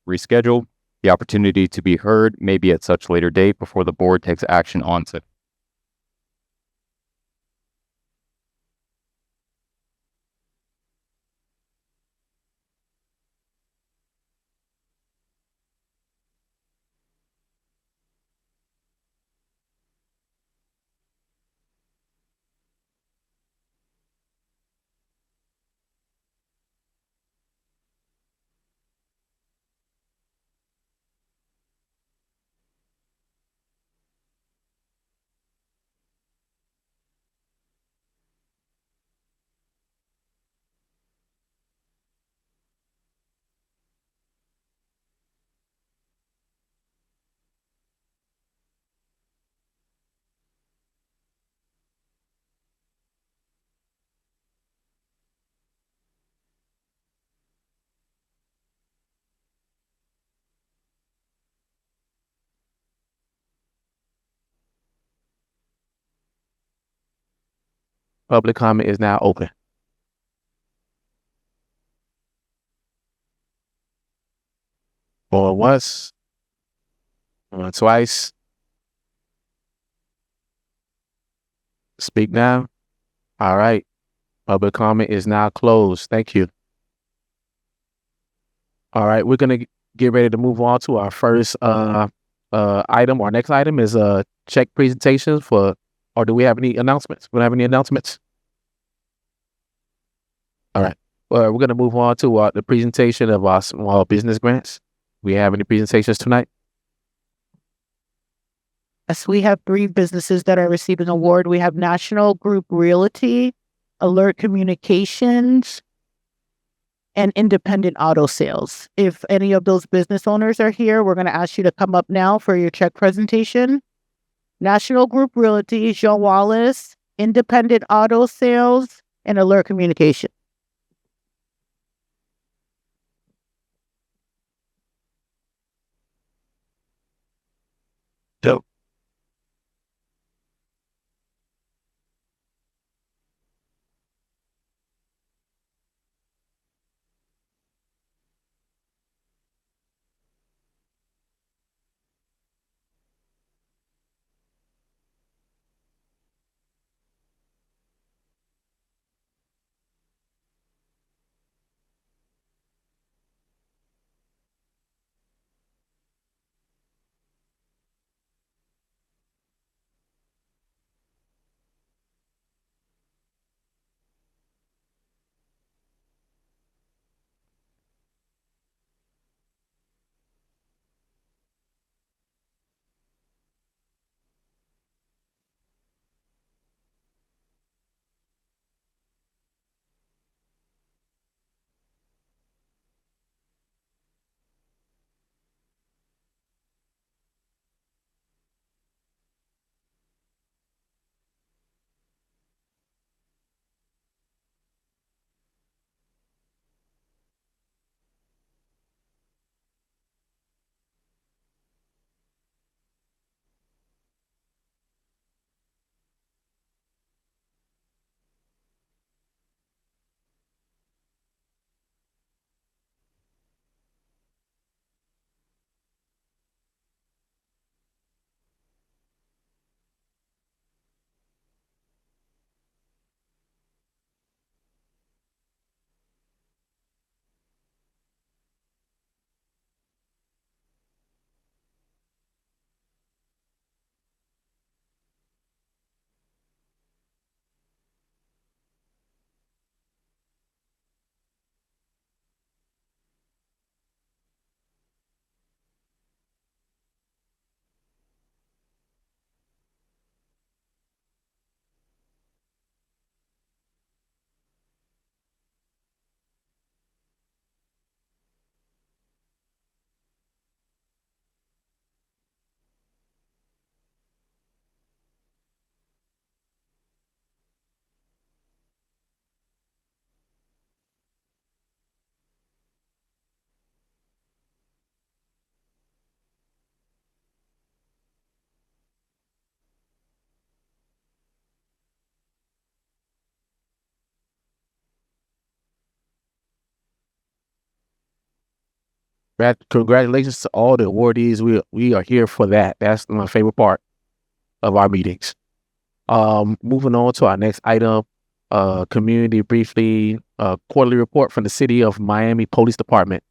rescheduled. The opportunity to be heard may be at such later date before the board takes action on said. Public comment is now open. Going once, going twice. Speak now. All right. Public comment is now closed. Thank you. All right. We're going to get ready to move on to our first item. Our next item is check presentations for, or do we have any announcements? We don't have any announcements? All right. We're going to move on to the presentation of our small business grants. We have any presentations tonight? Yes, we have 3 businesses that are receiving award. We have National Group Realty, Alert Communications, and Independent Auto Sales. If any of those business owners are here, we're going to ask you to come up now for your check presentation. National Group Realty, Jean Wallace, Independent Auto Sales, and Alert Communication. Dope. Congratulations to all the awardees. We are here for that. That's my favorite part of our meetings. Moving on to our next item, community briefly, quarterly report from the City of Miami Police Department.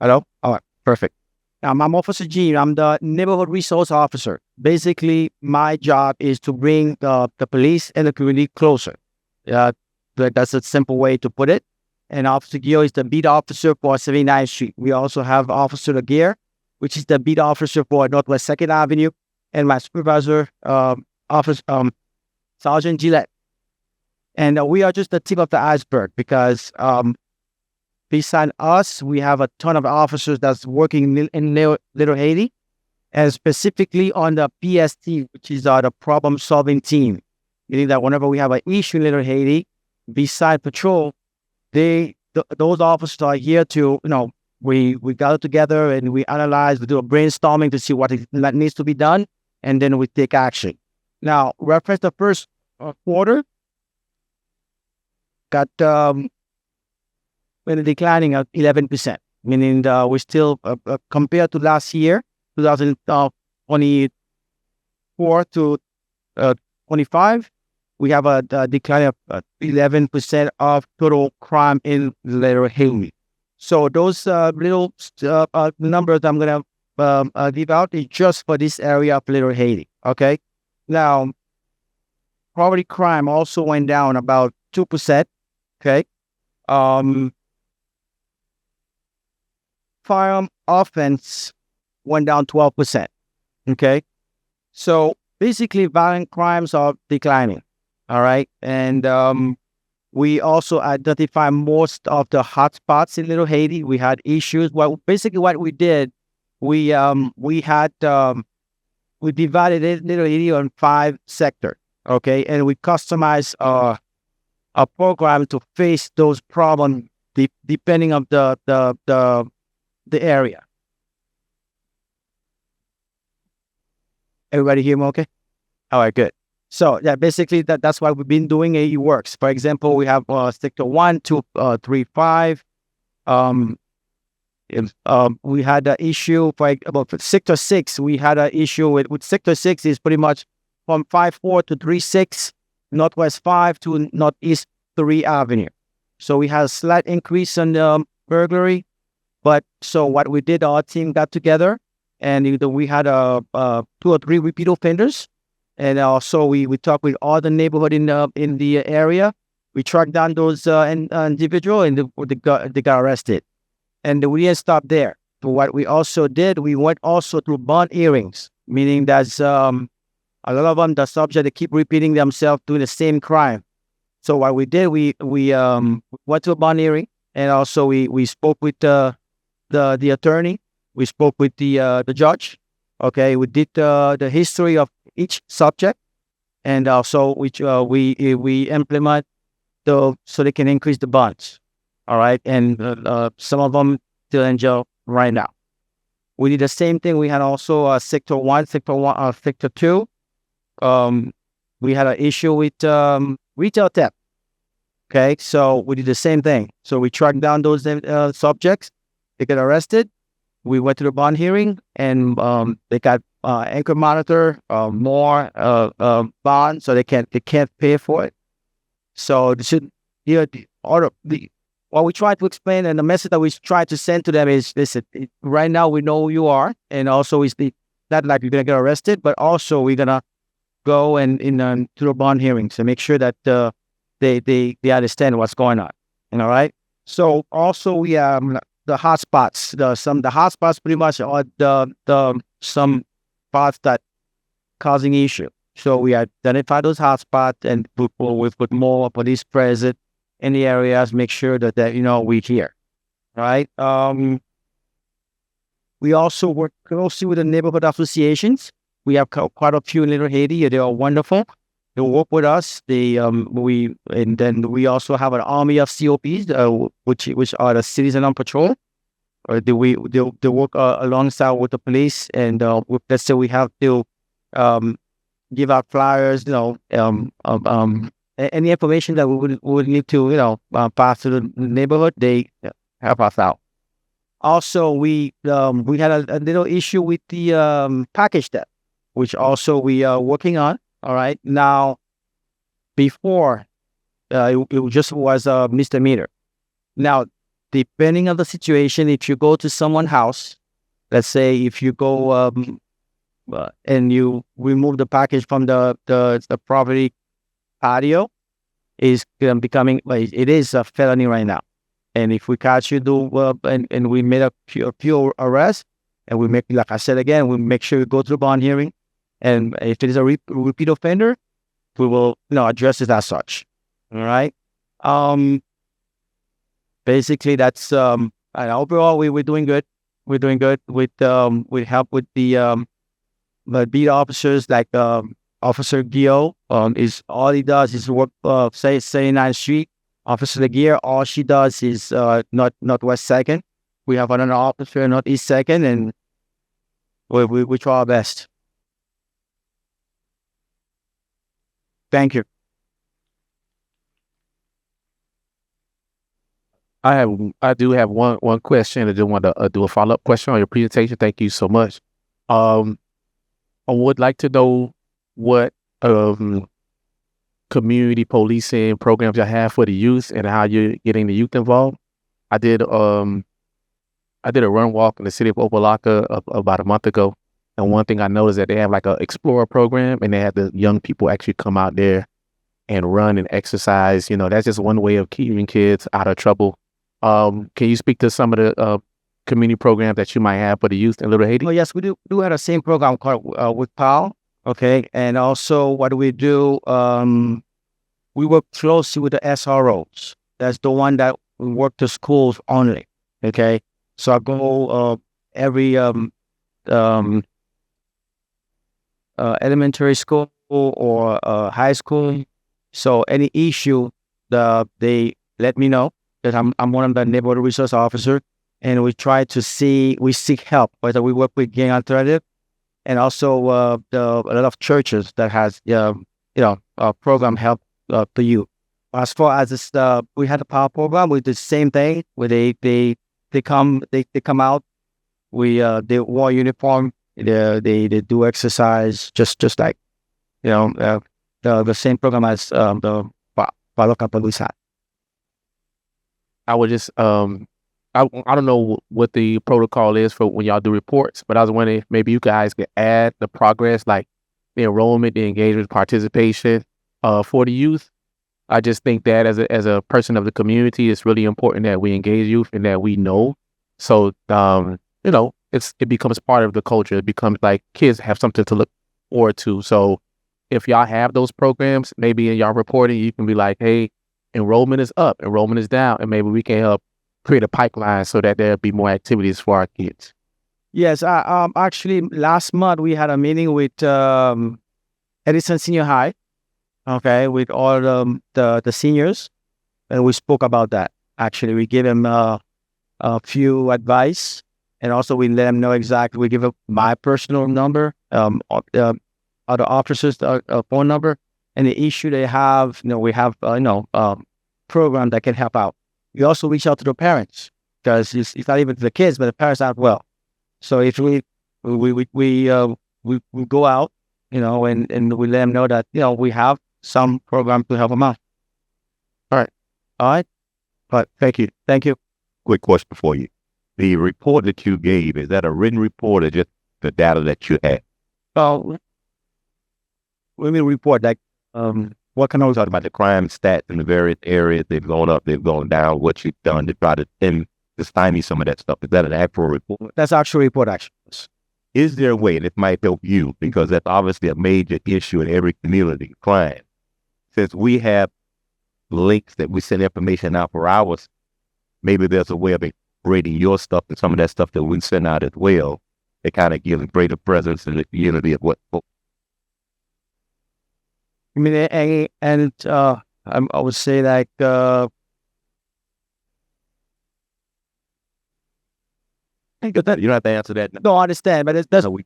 Hello? All right, perfect. I'm Officer G. I'm the Neighborhood Resource Officer. Basically, my job is to bring the police and the community closer. That's a simple way to put it. And Officer Gio is the beat officer for 79th Street. We also have Officer Laguerre, which is the beat officer for Northwest 2nd Avenue, and my supervisor, Sergeant Gillette. And we are just the tip of the iceberg because beside us, we have a ton of officers that's working in Little Haiti, and specifically on the PST, which is the problem-solving team. Meaning that whenever we have an issue in Little Haiti, beside patrol, those officers are here to, we gather together and we analyze, we do a brainstorming to see what needs to be done, and then we take action. Now, reference the first quarter, got been declining at 11%, meaning we still, compared to last year, 2024 to 25, we have a decline of 11% of total crime in Little Haiti. So those little numbers I'm going to give out is just for this area of Little Haiti, okay? Now, property crime also went down about 2%, okay? Firearm offense went down 12%, okay? So basically, violent crimes are declining, all right? And we also identify most of the hotspots in Little Haiti. We had issues. Well, basically what we did, we divided Little Haiti on 5 sectors, okay? And we customized a program to face those problems depending on the area. Everybody hear me okay? All right, good. So yeah, basically that's what we've been doing. It works. For example, we have sector 1, 2, 3, 5. We had an issue for sector 6. We had an issue with sector 6 is pretty much from 5-4 to 3-6, Northwest 5 to Northeast 3 Avenue. So we had a slight increase in burglary. But so what we did, our team got together and we had 2 or 3 repeat offenders. And also we talked with all the neighborhood in the area. We tracked down those individuals and they got arrested. And we didn't stop there. So what we also did, we went also through bond hearings, meaning that a lot of them, the subject, they keep repeating themselves doing the same crime. So what we did, we went to a bond hearing, and also we spoke with the attorney. We spoke with the judge. Okay, we did the history of each subject, and also we implement so they can increase the bonds. All right, and some of them still in jail right now. We did the same thing. We had also sector 1, sector 2. We had an issue with retail theft. Okay, so we did the same thing. So we tracked down those subjects. They got arrested. We went to the bond hearing, and they got anchor monitor, more bond, so they can't pay for it. So they should, what we try to explain and the message that we try to send to them is, listen, right now we know who you are, and also it's not like you're gonna get arrested, but also we're gonna go and to the bond hearings to make sure that they understand what's going on. All right. So also we the hotspots. The hotspots pretty much are some spots that causing issue. So we identify those hotspots and we put more police present in the areas. Make sure that we here, right? We also work closely with the neighborhood associations. We have quite a few in Little Haiti. They are wonderful. work with us. And then we also have an army of COPs, which are the citizen on patrol. Or they work alongside with the police, and let's say we have to give out flyers, any information that we would need to pass to the neighborhood. They help us out. Also, we had a little issue with the package theft, which also we are working on. All right, now before it just was a misdemeanor. Now, depending on the situation, if you go to someone's house, let's say if you go and you remove the package from the property patio, is becoming, it is a felony right now. And if we catch you and we made a few arrests, and we make, like I said again, we make sure we go through bond hearing, and if it is a repeat offender, we will address it as such. All right. Basically, that's and overall we're doing good. We're doing good with help with the beat officers, like Officer Gio. Is all he does is work say 79th Street. Officer Legear, all she does is Northwest Second. We have another officer in Northeast Second, and we try our best. Thank you. I do have one question. I do want to do a follow-up question on your presentation. Thank you so much. I would like to know what community policing programs you have for the youth and how you're getting the youth involved. I did a run walk in the city of Opelika about a month ago, and one thing I noticed that they have like an Explorer program, and they have the young people actually come out there and run and exercise. That's just one way of keeping kids out of trouble. Can you speak to some of the community programs that you might have for the youth in Little Haiti? Oh, yes, we do have the same program called with PAL. Okay, and also what we do, we work closely with the SROs. That's the one that we work to schools only. Okay, so I go every elementary school or high school. So any issue, they let me know that I'm one of the neighborhood resource officer, and we try to seek help, whether we work with gang alternative, and also a lot of churches that has program help to you. As far as this, we had a power program. We did the same thing where they come out. They wear uniform. They do exercise just like the same program as the local police had. I would just I don't know what the protocol is for when y'all do reports, but I was wondering if maybe you guys could add the progress, like the enrollment, the engagement, participation for the youth. I just think that as a person of the community, it's really important that we engage youth and that we know. So it becomes part of the culture. It becomes like kids have something to look forward to. So if y'all have those programs, maybe in y'all reporting, you can be like, hey, enrollment is up, enrollment is down, and maybe we can help create a pipeline so that there'll be more activities for our kids. Yes, actually last month we had a meeting with Edison Senior High, okay, with all the seniors, and we spoke about that. Actually, we gave them a few advice, and also we let them know exactly. We give them my personal number, other officers' phone number, and the issue they have. We have program that can help out. We also reach out to the parents, because it's not even the kids, but the parents as well. So if we go out, and we let them know that we have some program to help them out. All right. But thank you. Quick question for you: the report that you gave, is that a written report or just the data that you had? When we report, like what can I talk about the crime stats in the various areas? They've gone up, they've gone down. What you've done to try to stymie some of that stuff? Is that an actual report? That's actual report, actually. Is there a way, and it might help you, because that's obviously a major issue in every community, crime. Since we have links that we send information out for ours, maybe there's a way of incorporating your stuff and some of that stuff that we send out as well. It kind of gives a greater presence in the community of what. I mean, I would say like, You don't have to answer that. no, I understand, but that's No, we,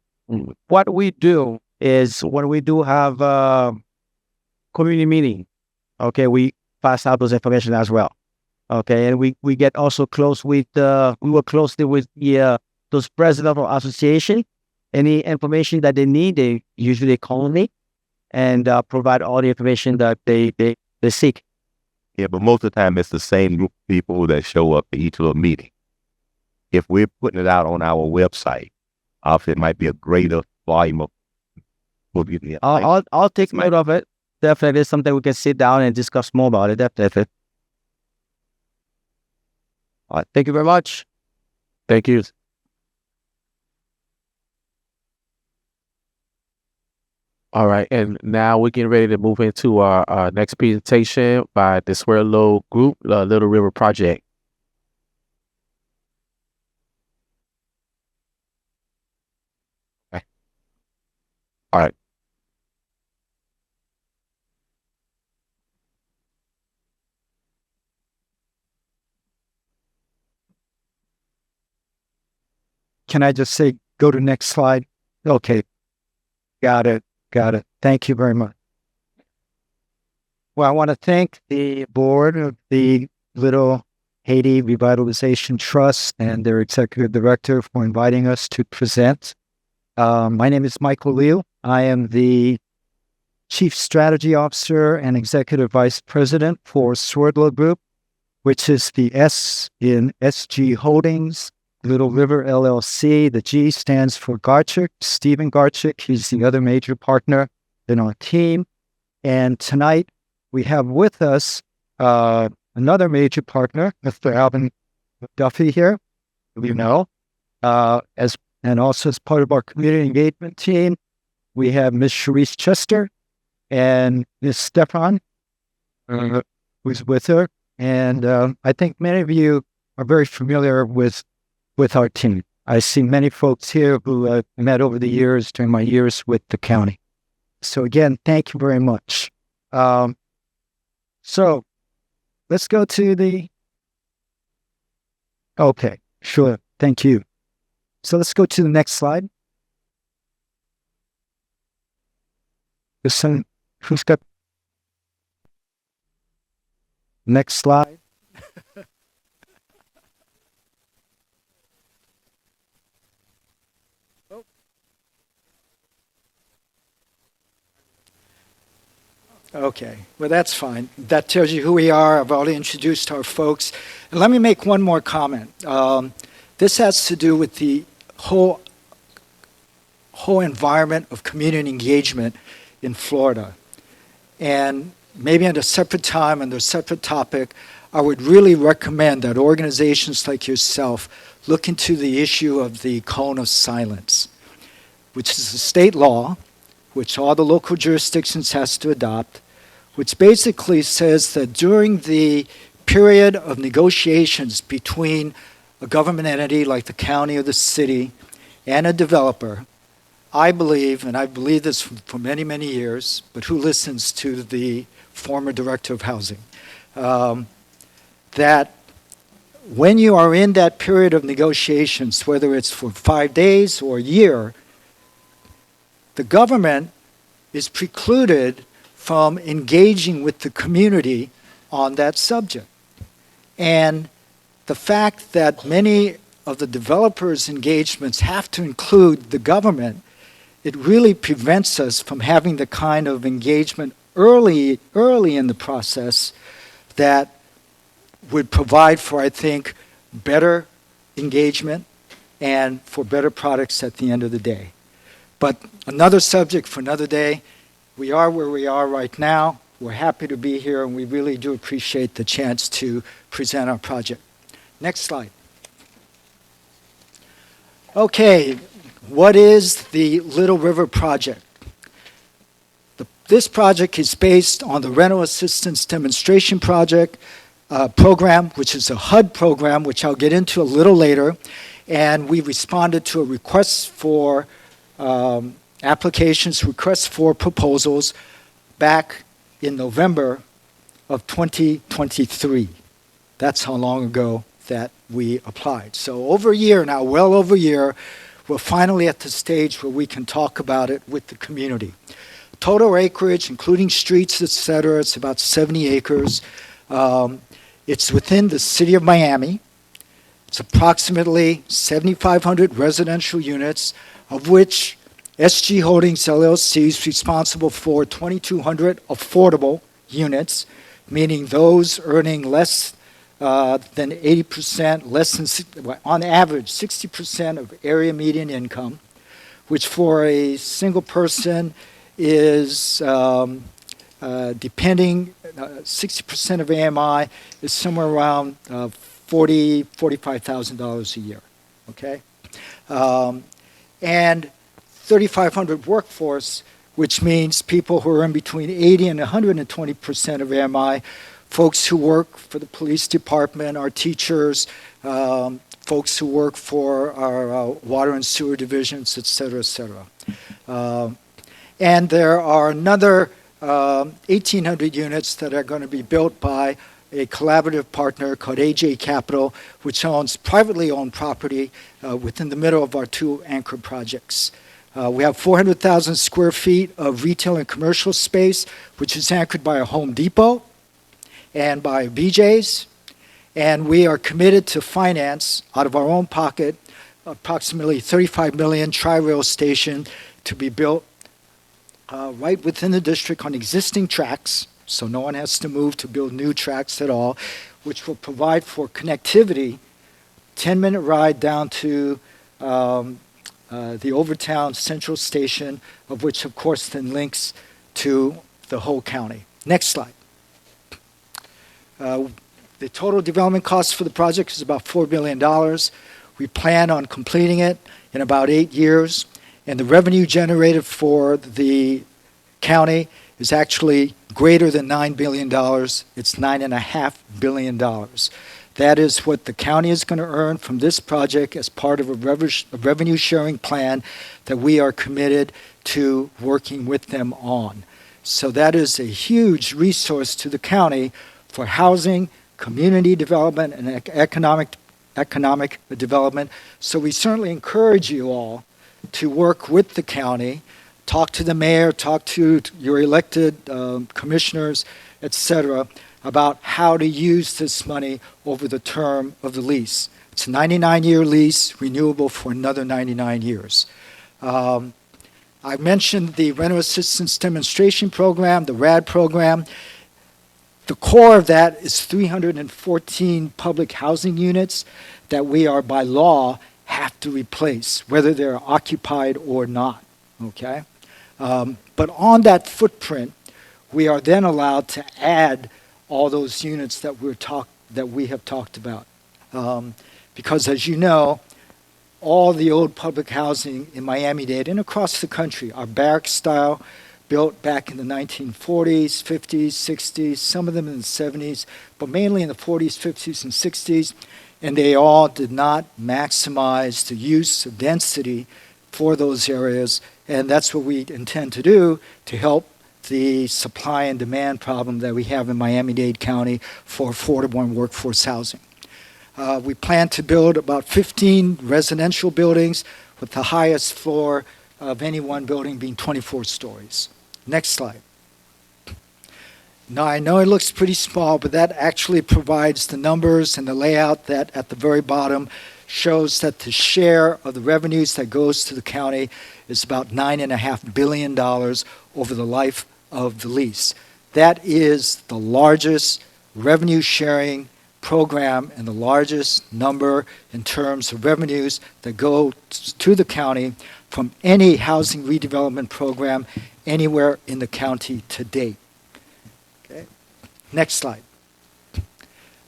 what we do is when we do have community meeting, okay, we pass out those information as well. Okay, and we get also close with we work closely with the those president of association. Any information that they need, they usually call me and provide all the information that they seek. yeah, but most of the time it's the same group of people that show up at each little meeting. If we're putting it out on our website, it might be a greater volume of. I'll take note of it. Definitely, it's something we can sit down and discuss more about it. Definitely. All right, thank you very much. Thank you. All right, and now we're getting ready to move into our next presentation by the Square Low Group, Little River Project. Okay. All right. Can I just say, go to next slide? Okay. Got it. Got it. Thank you very much. Well, I want to thank the board of the Little Haiti Revitalization Trust and their executive director for inviting us to present. My name is Michael Liu. I am the Chief Strategy Officer and Executive Vice President for Swordlow Group, which is the S in SG Holdings, Little River LLC. The G stands for Garchik, Stephen Garchik. He's the other major partner in our team. And tonight we have with us another major partner, Mr. Alvin Duffy here, who you know, and also as part of our community engagement team, we have Ms. Sharice Chester and Ms. Stefan, who's with her. And I think many of you are very familiar with our team. I see many folks here who I've met over the years during my years with the county. So again, thank you very much. So let's go to the, okay, sure, thank you. So let's go to the next slide. Who's got, next slide. Okay, well, that's fine. That tells you who we are. I've already introduced our folks. And let me make one more comment. This has to do with the whole environment of community engagement in Florida. And maybe at a separate time, under a separate topic, I would really recommend that organizations like yourself look into the issue of the cone of silence, which is a state law, which all the local jurisdictions has to adopt, which basically says that during the period of negotiations between a government entity like the county or the city and a developer, I believe, and I believe this for many, many years, but who listens to the former director of housing, that when you are in that period of negotiations, whether it's for 5 days or a year, the government is precluded from engaging with the community on that subject. And the fact that many of the developers' engagements have to include the government, it really prevents us from having the kind of engagement early in the process that would provide for, I think, better engagement and for better products at the end of the day. But another subject for another day. We are where we are right now. We're happy to be here, and we really do appreciate the chance to present our project. Next slide. Okay, what is the Little River Project? This project is based on the Rental Assistance Demonstration Project program, which is a HUD program, which I'll get into a little later. And we responded to a request for applications, requests for proposals back in November of 2023. That's how long ago that we applied. So over a year now, well over a year, we're finally at the stage where we can talk about it with the community. Total acreage, including streets, et cetera, it's about 70 acres. It's within the city of Miami. It's approximately 7,500 residential units, of which SG Holdings LLC is responsible for 2,200 affordable units, meaning those earning less than 80%, on average, 60% of area median income, which for a single person is, depending, 60% of AMI is somewhere around $45,000 a year, okay? And 3,500 workforce, which means people who are in between 80 and 120% of AMI, folks who work for the police department, our teachers, folks who work for our water and sewer divisions, et cetera, et cetera. And there are another 1,800 units that are going to be built by a collaborative partner called AJ Capital, which owns privately owned property within the middle of our two anchor projects. We have 400,000 square feet of retail and commercial space, which is anchored by a Home Depot and by BJ's. And we are committed to finance, out of our own pocket, approximately $35 million tri-rail station to be built right within the district on existing tracks, so no one has to move to build new tracks at all, which will provide for connectivity, 10-minute ride down to the Overtown Central Station, of which, of course, then links to the whole county. Next slide. The total development cost for the project is about $4 billion. We plan on completing it in about 8 years, and the revenue generated for the county is actually greater than $9 billion. It's $9.5 billion. That is what the county is going to earn from this project as part of a revenue sharing plan that we are committed to working with them on. So that is a huge resource to the county for housing, community development, and economic development. So we certainly encourage you all to work with the county, talk to the mayor, talk to your elected commissioners, etc., about how to use this money over the term of the lease. It's a 99-year lease, renewable for another 99 years. I mentioned the Rental Assistance Demonstration Program, the RAD program. The core of that is 314 public housing units that we are, by law, have to replace, whether they're occupied or not, okay? But on that footprint, we are then allowed to add all those units that we have talked about. Because as you know, all the old public housing in Miami-Dade and across the country are barrack style, built back in the 1940s, 50s, 60s, some of them in the 70s, but mainly in the 40s, 50s, and 60s, and they all did not maximize the use of density for those areas, and that's what we intend to do to help the supply and demand problem that we have in Miami-Dade County for affordable and workforce housing. We plan to build about 15 residential buildings with the highest floor of any one building being 24 stories. Next slide. Now, I know it looks pretty small, but that actually provides the numbers and the layout that at the very bottom shows that the share of the revenues that goes to the county is about $9.5 billion over the life of the lease. That is the largest revenue sharing program and the largest number in terms of revenues that go to the county from any housing redevelopment program anywhere in the county to date. Okay. Next slide.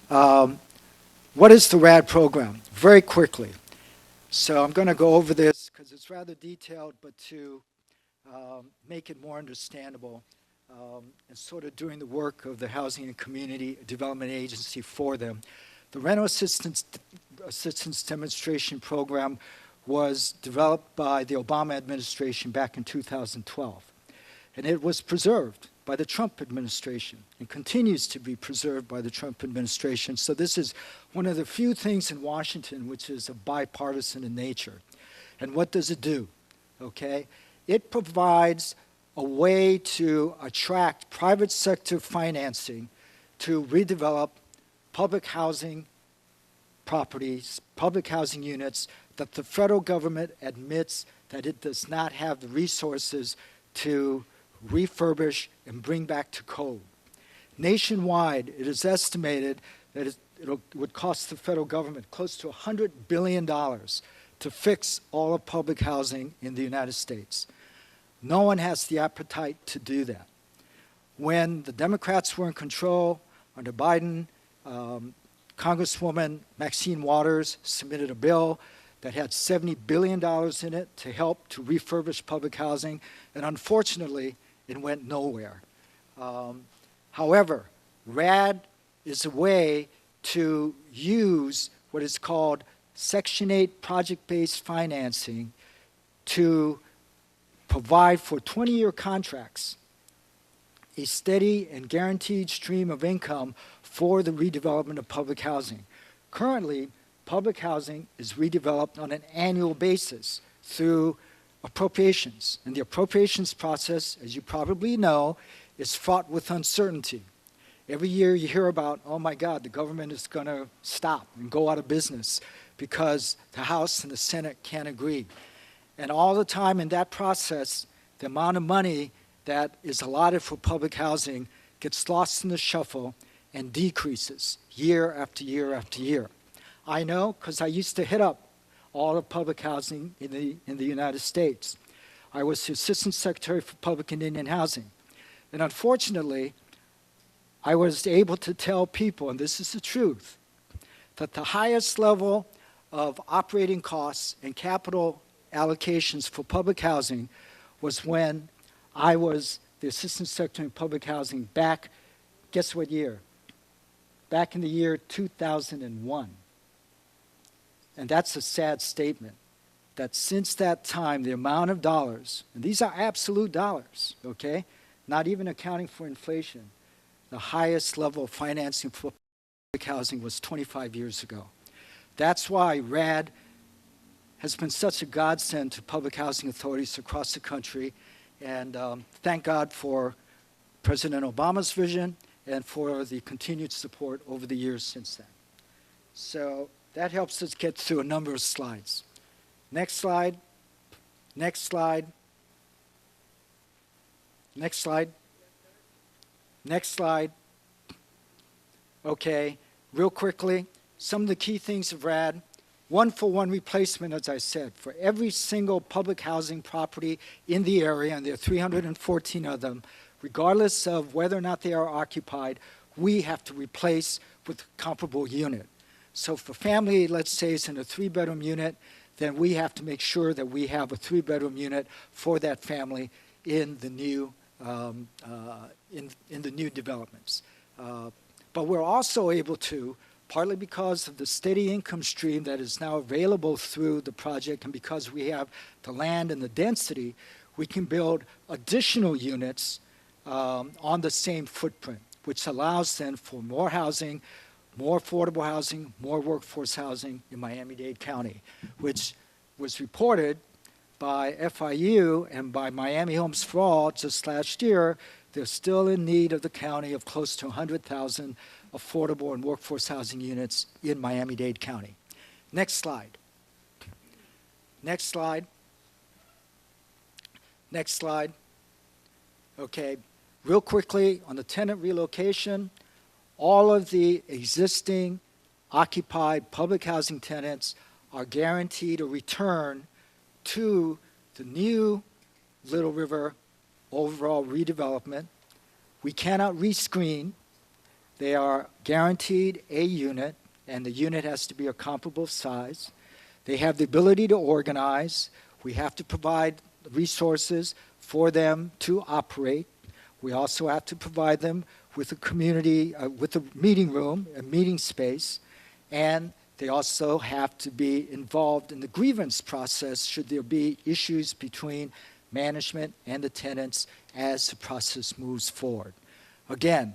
What is the RAD program? Very quickly. So I'm going to go over this because it's rather detailed, but to make it more understandable and sort of doing the work of the Housing and Community Development Agency for them. The Rental Assistance Demonstration Program was developed by the Obama administration back in 2012. And it was preserved. by the Trump administration and continues to be preserved by the Trump administration. So this is one of the few things in Washington which is bipartisan in nature. And what does it do? Okay? It provides a way to attract private sector financing to redevelop public housing properties, public housing units that the federal government admits that it does not have the resources to refurbish and bring back to code. Nationwide, it is estimated that it would cost the federal government close to $100 billion to fix all of public housing in the United States. No one has the appetite to do that. When the Democrats were in control under Biden, Congresswoman Maxine Waters submitted a bill that had $70 billion in it to help to refurbish public housing, and unfortunately, it went nowhere. However, RAD is a way to use what is called Section 8 project-based financing to provide for 20-year contracts a steady and guaranteed stream of income for the redevelopment of public housing. Currently, public housing is redeveloped on an annual basis through appropriations. And the appropriations process, as you probably know, is fraught with uncertainty. Every year you hear about, oh my God, the government is going to stop and go out of business because the House and the Senate can't agree. And all the time in that process, the amount of money that is allotted for public housing gets lost in the shuffle and decreases year after year after year. I know because I used to hit up all of public housing in the United States. I was the Assistant Secretary for Public and Indian Housing. And unfortunately, I was able to tell people, and this is the truth, that the highest level of operating costs and capital allocations for public housing was when I was the Assistant Secretary of Public Housing back, guess what year? Back in the year 2001. And that's a sad statement, that since that time, the amount of dollars, and these are absolute dollars, okay, not even accounting for inflation, the highest level of financing for public housing was 25 years ago. That's why RAD has been such a godsend to public housing authorities across the country. And thank God for President Obama's vision and for the continued support over the years since then. So that helps us get through a number of slides. Next slide. Next slide. Next slide. Next slide. Okay, real quickly, some of the key things of RAD. One-for-one replacement, as I said, for every single public housing property in the area, and there are 314 of them, regardless of whether or not they are occupied, we have to replace with a comparable unit. So if a family, let's say, is in a 3-bedroom unit, then we have to make sure that we have a 3-bedroom unit for that family in the new in the new developments. But we're also able to, partly because of the steady income stream that is now available through the project, and because we have the land and the density, we can build additional units on the same footprint, which allows then for more housing, more affordable housing, more workforce housing in Miami-Dade County, which was reported by FIU and by Miami Homes for All just last year. They're still in need of the county of close to 100,000 affordable and workforce housing units in Miami-Dade County. Next slide. Next slide. Next slide. Okay, real quickly on the tenant relocation, all of the existing occupied public housing tenants are guaranteed a return to the new Little River overall redevelopment. We cannot rescreen. They are guaranteed a unit, and the unit has to be a comparable size. They have the ability to organize. We have to provide resources for them to operate. We also have to provide them with a community, with a meeting room, a meeting space, and they also have to be involved in the grievance process should there be issues between management, and the tenants as the process moves forward. Again,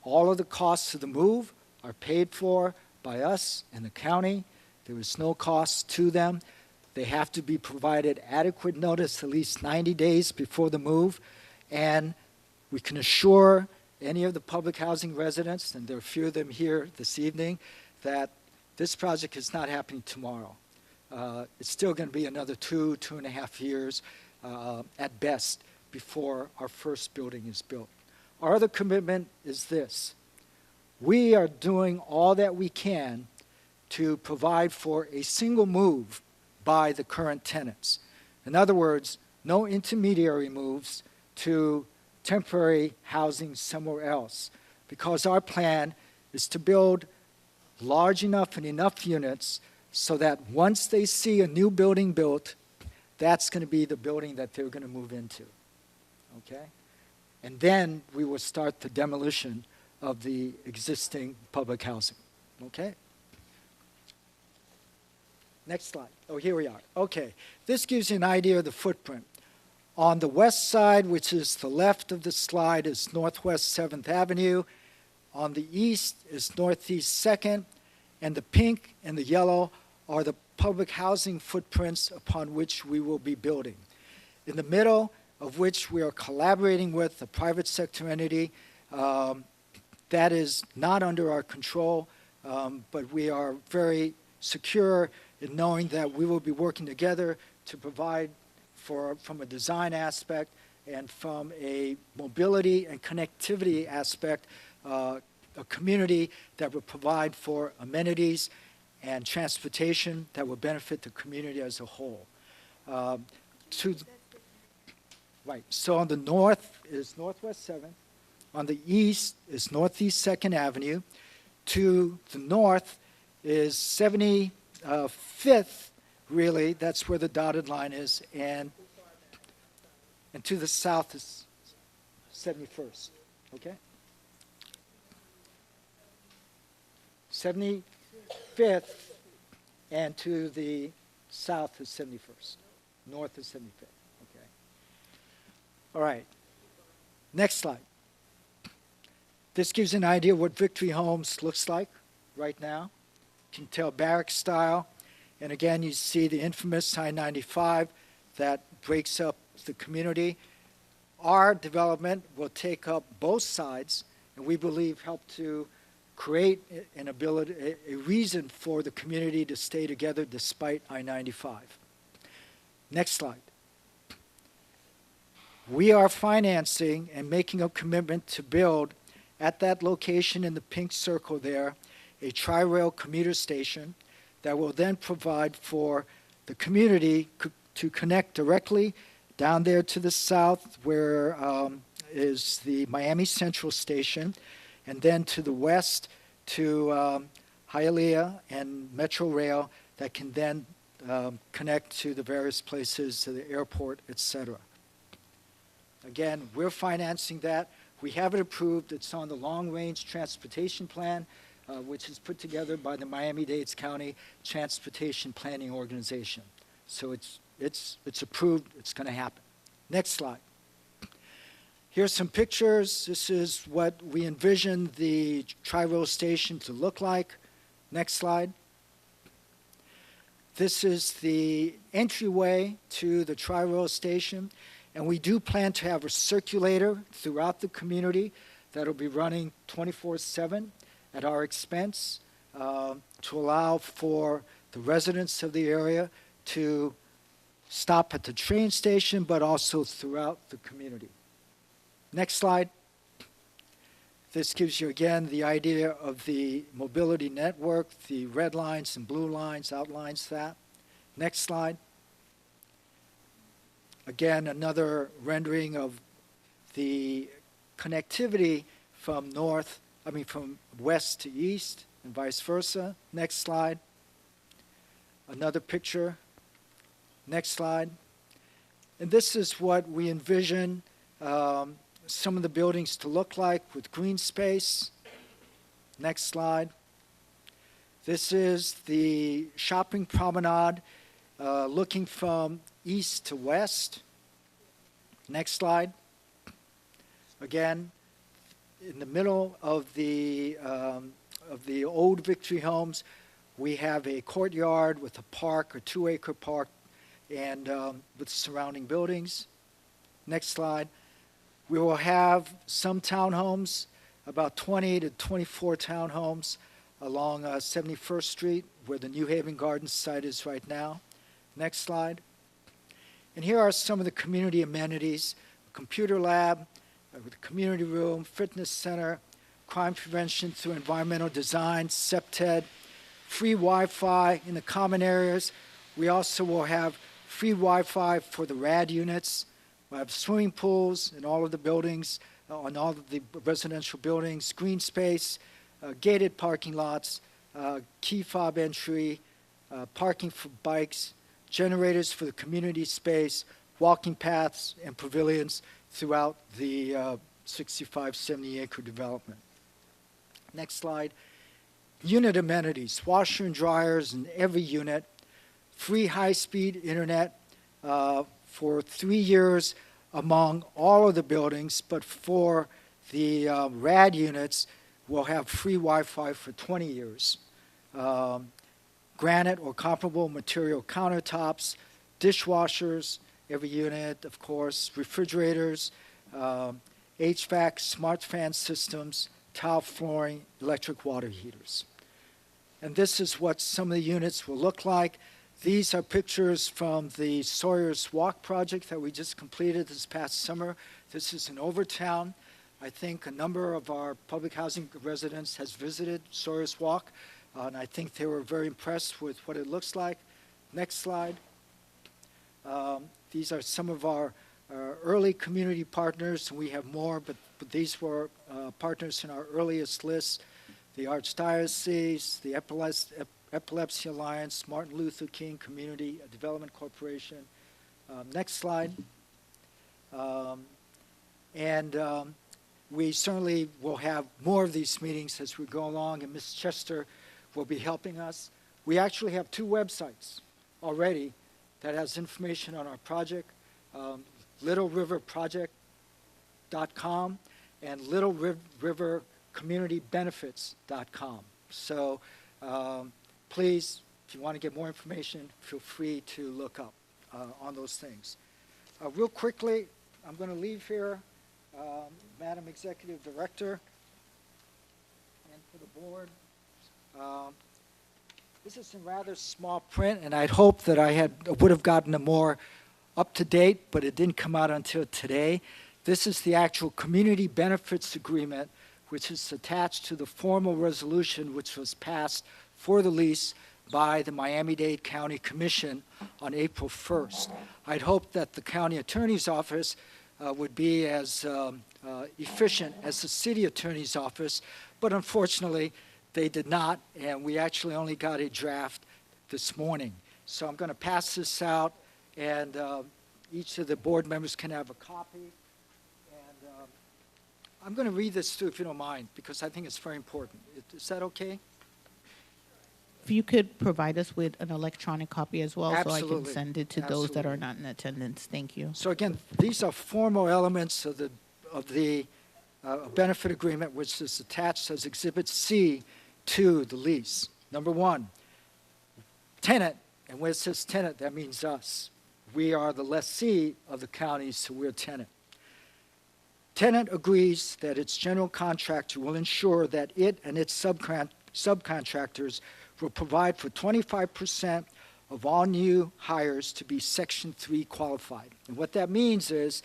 all of the costs of the move are paid for by us and the county. There is no cost to them. They have to be provided adequate notice at least 90 days before the move, and we can assure any of the public housing residents, and there are a few of them here this evening, that this project is not happening tomorrow. It's still going to be another 2.5 years at best before our first building is built. Our other commitment is this. We are doing all that we can to provide for a single move by the current tenants. In other words, no intermediary moves to temporary housing somewhere else, because our plan is to build large enough and enough units so that once they see a new building built, that's going to be the building that they're going to move into. Okay? And then we will start the demolition of the existing public housing. Okay? Next slide. Oh, here we are. Okay. This gives you an idea of the footprint. On the west side, which is the left of the slide, is Northwest 7th Avenue. On the east is Northeast 2nd. And the pink and the yellow are the public housing footprints upon which we will be building. In the middle, of which we are collaborating with a private sector entity, that is not under our control, but we are very secure in knowing that we will be working together to provide from a design aspect and from a mobility and connectivity aspect, a community that will provide for amenities and transportation that will benefit the community as a whole. Right, so on the north is Northwest 7th. On the east is Northeast 2nd Avenue. To the north is 75th, really, that's where the dotted line is, and to the south is 71st, okay? 75th, and to the south is 71st. North is 75th, okay? All right, next slide. This gives an idea of what Victory Homes looks like right now. You can tell barrack style. And again, you see the infamous I-95 that breaks up the community. Our development will take up both sides, and we believe help to create an ability, a reason for the community to stay together despite I-95. Next slide. We are financing and making a commitment to build at that location in the pink circle there a tri-rail commuter station that will then provide for the community to connect directly down there to the south where is the Miami Central Station, and then to the west to Hialeah and Metro Rail that can then connect to the various places, to the airport, etc. Again, we're financing that. We have it approved. It's on the long-range transportation plan, which is put together by the Miami-Dade County Transportation Planning Organization. So it's approved. It's going to happen. Next slide. Here's some pictures. This is what we envision the tri-rail station to look like. Next slide. This is the entryway to the tri-rail station. And we do plan to have a circulator throughout the community that will be running 24/7 at our expense to allow for the residents of the area to stop at the train station, but also throughout the community. Next slide. This gives you again the idea of the mobility network. The red lines and blue lines outlines that. Next slide. Again, another rendering of the connectivity from west to east and vice versa. Next slide. Another picture. Next slide. And this is what we envision some of the buildings to look like with green space. Next slide. This is the shopping promenade looking from east to west. Next slide. Again, in the middle of the old Victory homes, we have a courtyard with a park, a 2-acre park, and with surrounding buildings. Next slide. We will have some townhomes, about 20 to 24 townhomes along 71st Street, where the New Haven Gardens site is right now. Next slide. And here are some of the community amenities: computer lab, with a community room, fitness center, crime prevention through environmental design, SEPTED, free Wi-Fi in the common areas. We also will have free Wi-Fi for the RAD units. We'll have swimming pools in all of the buildings, on all of the residential buildings, green space, gated parking lots, key fob entry, parking for bikes, generators for the community space, walking paths, and pavilions throughout the 65, 70-acre development. Next slide. Unit amenities, washer and dryers in every unit, free high-speed internet for 3 years among all of the buildings, but for the RAD units, we'll have free Wi-Fi for 20 years. Granite or comparable material countertops, dishwashers, every unit, of course, refrigerators, HVAC, smart fan systems, tile flooring, electric water heaters. And this is what some of the units will look like. These are pictures from the Sawyer's Walk project that we just completed this past summer. This is in Overtown. I think a number of our public housing residents has visited Sawyer's Walk, and I think they were very impressed with what it looks like. Next slide. These are some of our early community partners. We have more, but these were partners in our earliest list: the Archdiocese, the Epilepsy Alliance, Martin Luther King Community Development Corporation. Next slide. We certainly will have more of these meetings as we go along, and Ms. Chester will be helping us. We actually have 2 websites already that has information on our project, littleriverproject.com and littlerivercommunitybenefits.com. So please, if you want to get more information, feel free to look up on those things. Real quickly, I'm going to leave here, Madam Executive Director, and for the board. This is in rather small print, and I'd hoped that I would have gotten a more up-to-date, but it didn't come out until today. This is the actual community benefits agreement, which is attached to the formal resolution which was passed for the lease by the Miami-Dade County Commission on April 1st. I'd hoped that the county attorney's office would be as efficient as the city attorney's office, but unfortunately, they did not, and we actually only got a draft this morning. So I'm going to pass this out, and each of the board members can have a copy. And I'm going to read this through, if you don't mind, because I think it's very important. Is that okay? If you could provide us with an electronic copy as well, so I can Absolutely. send it to those that are Absolutely. not in attendance. Thank you. So again, these are formal elements of the benefit agreement, which is attached as Exhibit C to the lease. Number 1, tenant, and when it says tenant, that means us. We are the lessee of the county, so we're tenant. Tenant agrees that its general contractor will ensure that it and its subcontractors will provide for 25% of all new hires to be Section 3 qualified. And what that means is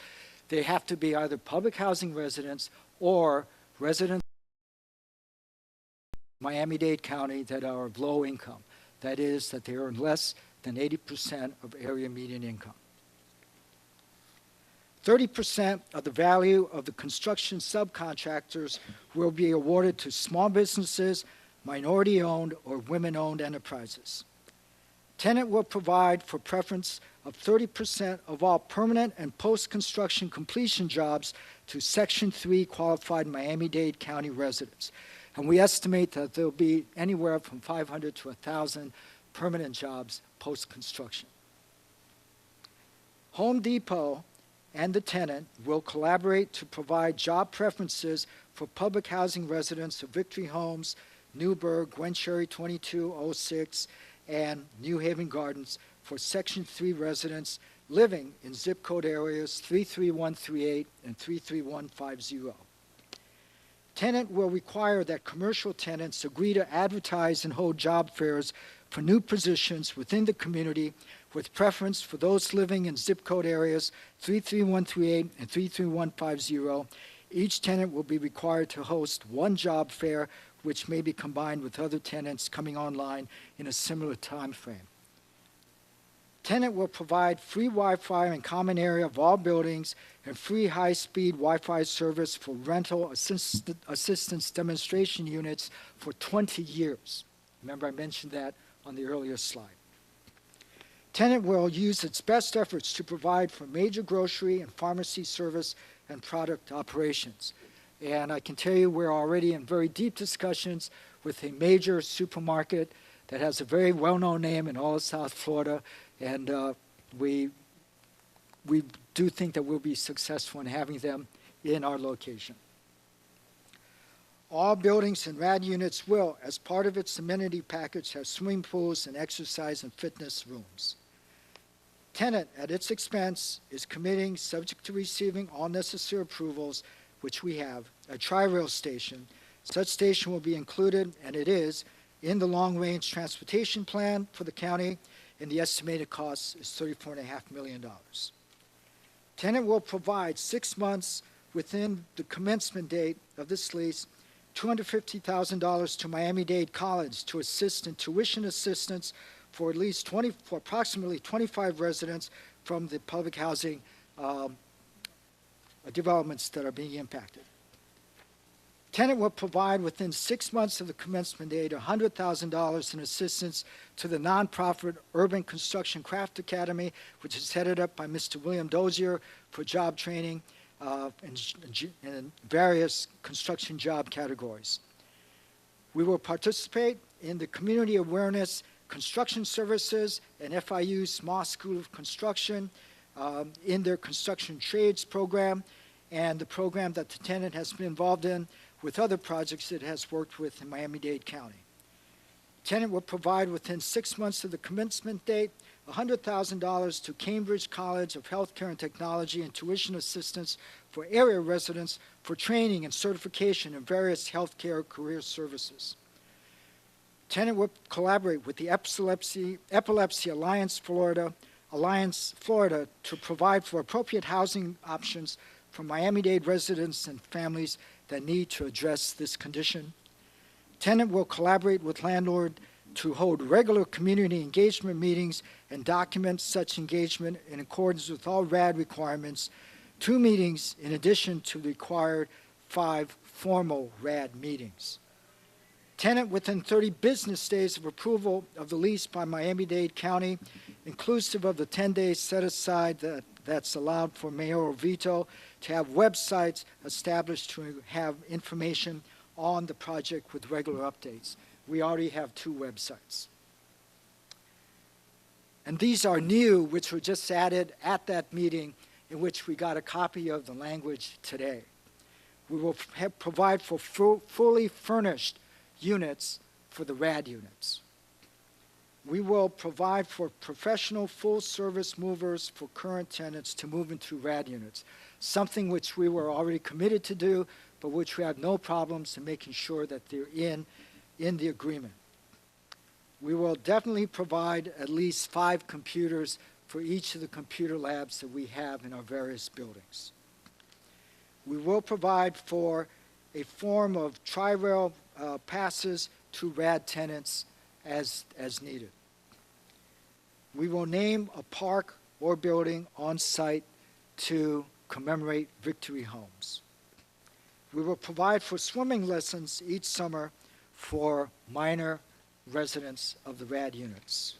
they have to be either public housing residents or residents of Miami-Dade County that are of low income. That is, that they earn less than 80% of area median income. 30% of the value of the construction subcontractors will be awarded to small businesses, minority-owned, or women-owned enterprises. Tenant will provide for preference of 30% of all permanent and post-construction completion jobs to Section 3 qualified Miami-Dade County residents. And we estimate that there will be anywhere from 500 to 1,000 permanent jobs post-construction. Home Depot and the tenant will collaborate to provide job preferences for public housing residents of Victory Homes, Newburgh, Gwen Cherry 2206, and New Haven Gardens for Section 3 residents living in zip code areas 33138 and 33150. Tenant will require that commercial tenants agree to advertise and hold job fairs for new positions within the community, with preference for those living in zip code areas 33138 and 33150. Each tenant will be required to host one job fair, which may be combined with other tenants coming online in a similar time frame. Tenant will provide free Wi-Fi in common area of all buildings and free high-speed Wi-Fi service for rental assistance demonstration units for 20 years. Remember, I mentioned that on the earlier slide. Tenant will use its best efforts to provide for major grocery and pharmacy service and product operations. And I can tell you we're already in very deep discussions with a major supermarket that has a very well-known name in all of South Florida, and we do think that we'll be successful in having them in our location. All buildings and RAD units will, as part of its amenity package, have swimming pools and exercise and fitness rooms. Tenant, at its expense, is committing, subject to receiving all necessary approvals, which we have, a tri-rail station. Such station will be included, and it is, in the long-range transportation plan for the county, and the estimated cost is $34.5 million. Tenant will provide 6 months within the commencement date of this lease, $250,000 to Miami-Dade College to assist in tuition assistance for for approximately 25 residents from the public housing developments that are being impacted. Tenant will provide within 6 months of the commencement date $100,000 in assistance to the nonprofit Urban Construction Craft Academy, which is headed up by Mr. William Dozier for job training in various construction job categories. We will participate in the community awareness construction services and FIU Small School of Construction in their construction trades program, and the program that the tenant has been involved in with other projects it has worked with in Miami-Dade County. Tenant will provide within 6 months of the commencement date $100,000 to Cambridge College of Healthcare and Technology and tuition assistance for area residents for training and certification in various healthcare career services. Tenant will collaborate with the Epilepsy Alliance Florida to provide for appropriate housing options for Miami-Dade residents and families that need to address this condition. Tenant will collaborate with landlord to hold regular community engagement meetings and document such engagement in accordance with all RAD requirements, 2 meetings in addition to the required 5 formal RAD meetings. Tenant within 30 business days of approval of the lease by Miami-Dade County, inclusive of the 10 days set aside that's allowed for mayoral veto, to have websites established to have information on the project with regular updates. We already have 2 websites. And these are new, which were just added at that meeting in which we got a copy of the language today. We will provide for fully furnished units for the RAD units. We will provide for professional full-service movers for current tenants to move into RAD units, something which we were already committed to do, but which we have no problems in making sure that they're in the agreement. We will definitely provide at least 5 computers for each of the computer labs that we have in our various buildings. We will provide for a form of tri-rail passes to RAD tenants as needed. We will name a park or building on site to commemorate Victory Homes. We will provide for swimming lessons each summer for minor residents of the RAD units.